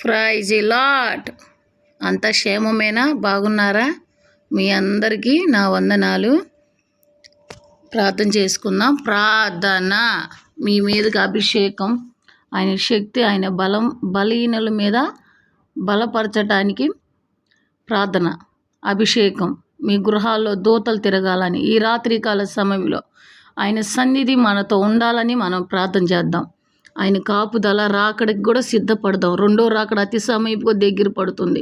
Praise lot. అంత క్షేమమేనా? బాగున్నారా? మీ అందరికీ నా వందనాలు. ప్రార్థన చేసుకుందాం. ప్రార్థన. మీ మీదకి అభిషేకం, ఆయన శక్తి, ఆయన బలం బలహీనుల మీద బలపరచడానికి ప్రార్థన, అభిషేకం మీ గృహాల్లో దూతలు తిరగాలని, ఈ రాత్రికాల సమయంలో ఆయన సన్నిధి మనతో ఉండాలని మనం ప్రార్థన చేద్దాం. ఆయన కాపుదల రాకడికి కూడా సిద్ధపడదాం. రెండో రాకడ అతి సమీప దగ్గర పడుతుంది.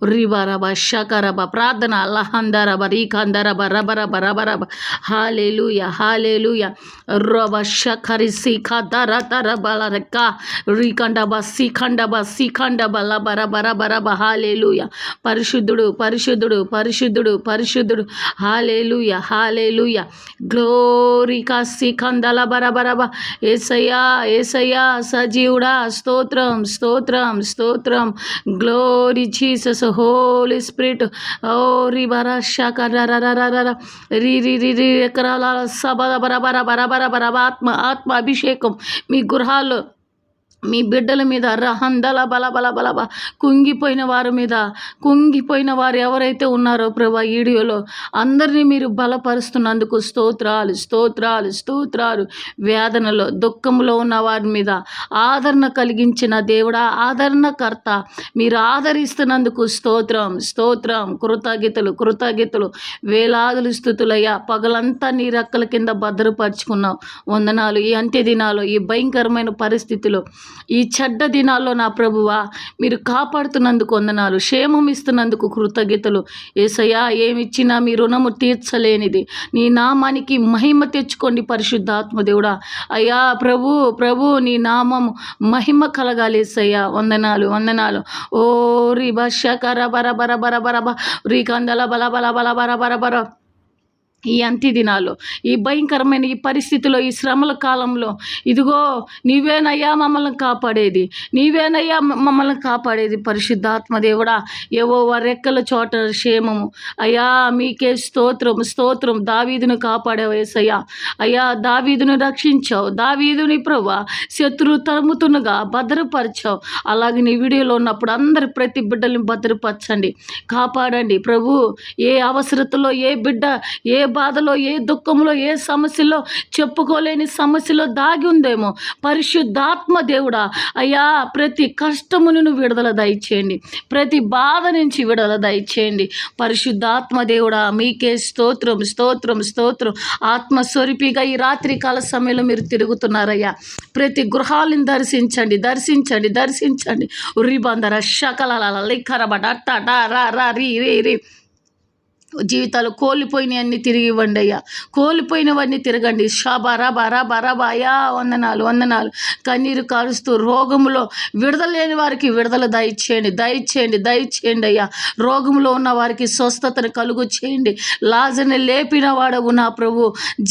రిబరబ షకరబ ప్రార్థన అల్లహందరబ రీకందరబ రబరబ రబరబ హాలేలుయ హాలేలుయ రబ షకరి సిఖదర తర బలరక రీకండబ సిఖండబ సిఖండబ లబరబ రబరబ హాలేలుయ. పరిశుద్ధుడు పరిశుద్ధుడు పరిశుద్ధుడు పరిశుద్ధుడు. Hallelujah hallelujah. గ్లోరికా సిఖందల బరబరబ. ఏసయ్యా ఏసయ్యా సజీవుడా, స్తోత్రం స్తోత్రం స్తోత్రం. Glory Jesus, holy spirit. ఓ రిబర షకరరరరర రి రి రి రి ఎకరాల సబర బరబర బరబర బరబ ఆత్మ ఆత్మ అభిషేకం మీ గృహాల్లో, మీ బిడ్డల మీద రహందల బల బల బల కుంగిపోయిన వారి మీద, కుంగిపోయిన వారు ఎవరైతే ఉన్నారో ప్రభా వీడియోలో అందరినీ మీరు బలపరుస్తున్నందుకు స్తోత్రాలు స్తోత్రాలు స్తోత్రాలు. వేదనలో దుఃఖంలో ఉన్న వారి మీద ఆదరణ కలిగించిన దేవుడా, ఆదరణకర్త, మీరు ఆదరిస్తున్నందుకు స్తోత్రం స్తోత్రం. కృతజ్ఞతలు కృతజ్ఞతలు. వేలాదులు స్థుతులయ్యా. పగలంతా నీ రెక్కల కింద భద్రపరుచుకున్నావు. వందనాలు. ఈ అంత్య దినాలు, ఈ భయంకరమైన పరిస్థితిలో, ఈ చెడ్డ దినాల్లో నా ప్రభువా మీరు కాపాడుతున్నందుకు వందనాలు. క్షేమం ఇస్తున్నందుకు కృతజ్ఞతలు. యేసయ్యా ఏమిచ్చినా మీ రుణము తీర్చలేనిది. నీ నామానికి మహిమ తెచ్చుకోండి పరిశుద్ధాత్మ దేవుడా. అయ్యా ప్రభు ప్రభు నీ నామము మహిమ కలగాలి యేసయ్యా. వందనాలు వందనాలు. ఓ రి బషకర బర బర బర బర బ రీ కందల బల బల బల బర బర బర. ఈ అంత్య దినాల్లో, ఈ భయంకరమైన ఈ పరిస్థితిలో, ఈ శ్రమల కాలంలో ఇదిగో నీవేనయ్యా మమ్మల్ని కాపాడేది, నీవేనయ్యా మమ్మల్ని కాపాడేది పరిశుద్ధాత్మ దేవుడా. ఏవో రెక్కల చోట క్షేమము. అయ్యా మీకే స్తోత్రం స్తోత్రం. దావీదును కాపాడావు యేసయ్యా. అయ్యా దావీదును రక్షించావు. దావీదుని ప్రభా శత్రు తరుముతునుగా భద్రపరిచావు. అలాగే నీ వీడియోలో ఉన్నప్పుడు అందరి ప్రతి బిడ్డల్ని భద్రపరచండి, కాపాడండి ప్రభు. ఏ అవసరతలో, ఏ బిడ్డ ఏ బాధలో, ఏ దుఃఖంలో, ఏ సమస్యలో, చెప్పుకోలేని సమస్యలో దాగి ఉందేమో పరిశుద్ధాత్మ దేవుడా అయ్యా ప్రతి కష్టమును విడుదల దయచేయండి, ప్రతి బాధ నుంచి విడుదల దయచేయండి పరిశుద్ధాత్మ దేవుడా. మీకే స్తోత్రం స్తోత్రం స్తోత్రం. ఆత్మస్వరూపిగా ఈ రాత్రి కాల సమయంలో మీరు తిరుగుతున్నారయ్యా. ప్రతి గృహాలను దర్శించండి దర్శించండి దర్శించండి. ఉరిబందర షకల లిఖరబ డట్ట డా రా రా రీ రీ రీ. జీవితాలు కోల్పోయినవన్నీ తిరిగి ఇవ్వండి అయ్యా. కోల్పోయినవన్నీ తిరగండి. షాబారా బారా బారా బాయా. వందనాలు వందనాలు. కన్నీరు కారుస్తూ రోగములో విడుదల లేని వారికి విడుదల దయచేయండి దయచేయండి దయచేయండి అయ్యా. రోగంలో ఉన్న వారికి స్వస్థతను కలుగు చేయండి. లాజర్ని లేపిన వాడవు నా ప్రభు,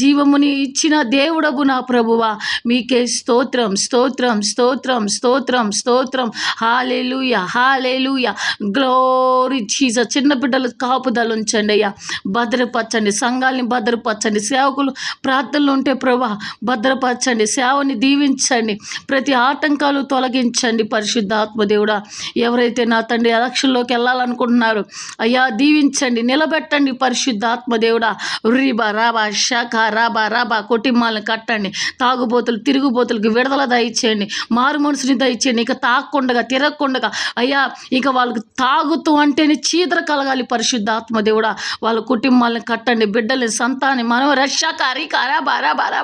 జీవముని ఇచ్చిన దేవుడవు నా ప్రభువా. మీకే స్తోత్రం స్తోత్రం స్తోత్రం స్తోత్రం స్తోత్రం. Hallelujah hallelujah. Glory Jesus. చిన్న బిడ్డలు కాపుదల ఉంచండి అయ్యా, భద్రపరచండి. సంఘాలని భద్రపరచండి. సేవకులు ప్రార్థనలు ఉంటే ప్రభా భద్రపరచండి. సేవని దీవించండి. ప్రతి ఆటంకాలు తొలగించండి పరిశుద్ధాత్మ దేవుడా. ఎవరైతే నా తండ్రి ఎలక్షన్లోకి వెళ్ళాలనుకుంటున్నారో అయ్యా దీవించండి, నిలబెట్టండి పరిశుద్ధాత్మ దేవుడా. రీబా రాబా షాఖ రాబా రాబా. కుటుంబాలను కట్టండి. తాగుబోతులు తిరుగుబోతులకు విడుదల దయచేయండి. మారు మనసుని దయచేయండి. ఇక తాగకుండా తిరగకుండా అయ్యా ఇక వాళ్ళకి తాగుతూ అంటేనే చీదర కలగాలి పరిశుద్ధాత్మ దేవుడా. వాళ్ళ కుటుంబాలను కట్టండి. బిడ్డలని సంతాని మనం రక్షకారి కారా బారా బారా.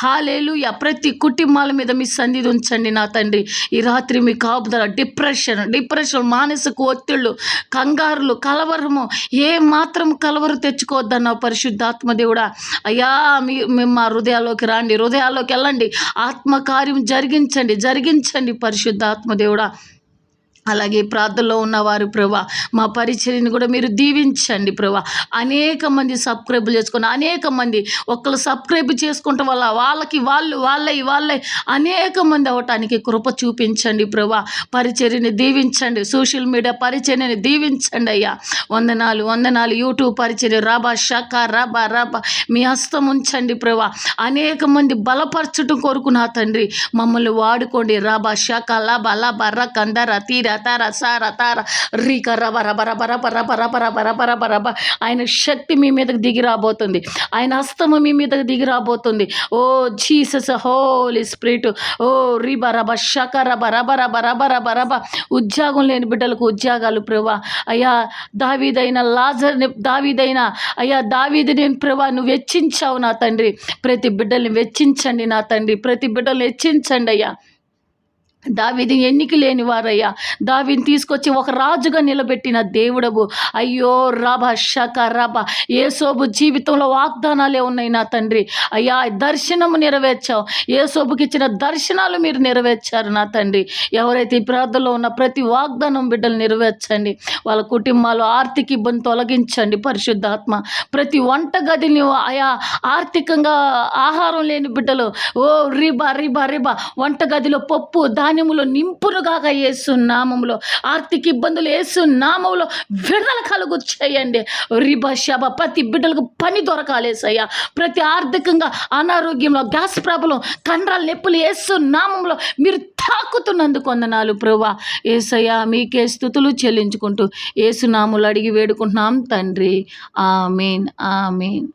హాలేలుయ. ప్రతి కుటుంబాల మీద మీ సన్నిధి ఉంచండి నా తండ్రి. ఈ రాత్రి మీ కాపుదల. డిప్రెషన్ మానసిక ఒత్తిళ్ళు, కంగారులు, కలవరము, ఏ మాత్రం కలవరు తెచ్చుకోవద్దన్నావు పరిశుద్ధాత్మ దేవుడా. అయ్యా మేము మా హృదయాల్లోకి రండి, హృదయాల్లోకి వెళ్ళండి. ఆత్మకార్యం జరిగించండి పరిశుద్ధాత్మ దేవుడా. అలాగే ప్రార్థనలో ఉన్నవారు ప్రభా మా పరిచర్యని కూడా మీరు దీవించండి ప్రభా. అనేక మంది సబ్స్క్రైబ్ చేసుకుని, అనేక మంది ఒకళ్ళు సబ్స్క్రైబ్ చేసుకుంటే వాళ్ళకి వాళ్ళే అనేక మంది అవటానికి కృప చూపించండి ప్రభా. పరిచర్యని దీవించండి. సోషల్ మీడియా పరిచర్యని దీవించండి అయ్యా. వందనాలు వందనాలు. యూట్యూబ్ పరిచర్య రాబా షక రాబా రాబా మీ హస్తం ఉంచండి ప్రభా. అనేక మంది బలపరచటం కొరకు నా తండ్రి మమ్మల్ని వాడుకోండి. రాబా షక లాబా లాబా ర కందర తీర తర సార తార రీక రబ రబ రబ రబ రబ రబ రబ రబ రబ రబ. ఆయన శక్తి మీ మీదకి దిగి రాబోతుంది. ఆయన హస్తము మీ మీదకి దిగి రాబోతుంది. ఓ జీసస్ హోలీ స్పిరిట్. ఓ రిబ రబ షక రబ రబ రబ రబ రబ రబ. ఉద్యోగం లేని బిడ్డలకు ఉద్యోగాలు ప్రభా. అయ్యా దావీదైన అయ్యా దావీదుని ప్రభా నువ్వు వెచ్చించావు నా తండ్రి. ప్రతి బిడ్డల్ని వెచ్చించండి నా తండ్రి. ప్రతి బిడ్డల్ని వెచ్చించండి అయ్యా. దావీదు ఎన్నిక లేని వారయ్యా. దావీదుని తీసుకొచ్చి ఒక రాజుగా నిలబెట్టిన దేవుడవు. అయ్యో రబ షక రబ. యేసోబు జీవితంలో వాగ్దానాలే ఉన్నాయి నా తండ్రి. అయ్యా దర్శనము నెరవేర్చావు. యేసోబుకి ఇచ్చిన దర్శనాలు మీరు నెరవేర్చారు నా తండ్రి. ఎవరైతే ఈ ప్రార్థనలో ఉన్న ప్రతి వాగ్దానం బిడ్డలు నెరవేర్చండి. వాళ్ళ కుటుంబాలు ఆర్థిక ఇబ్బంది తొలగించండి పరిశుద్ధాత్మ. ప్రతి వంటగదిని అయా ఆర్థికంగా ఆహారం లేని బిడ్డలు ఓ రిబా రిబా రిబా వంటగదిలో పప్పు ధాన్యములో నింపునుగా యేసు నామములో ఆర్థిక ఇబ్బందులు యేసు నామములో విడుదల కలుగు చేయండి. రిబా శబ ప్రతి బిడ్డలకు పని దొరకాలేసయ్యా. ప్రతి ఆర్థికంగా అనారోగ్యంలో గ్యాస్ ప్రాబ్లం కండరాల నొప్పులు యేసు నామములో మీరు తాకుతున్నందుకు వందనాలు ప్రభువా. యేసయ్యా మీకే స్తుతులు చెల్లించుకుంటూ యేసు నామములో అడిగి వేడుకుంటున్నాం తండ్రి. ఆమేన్ ఆమేన్.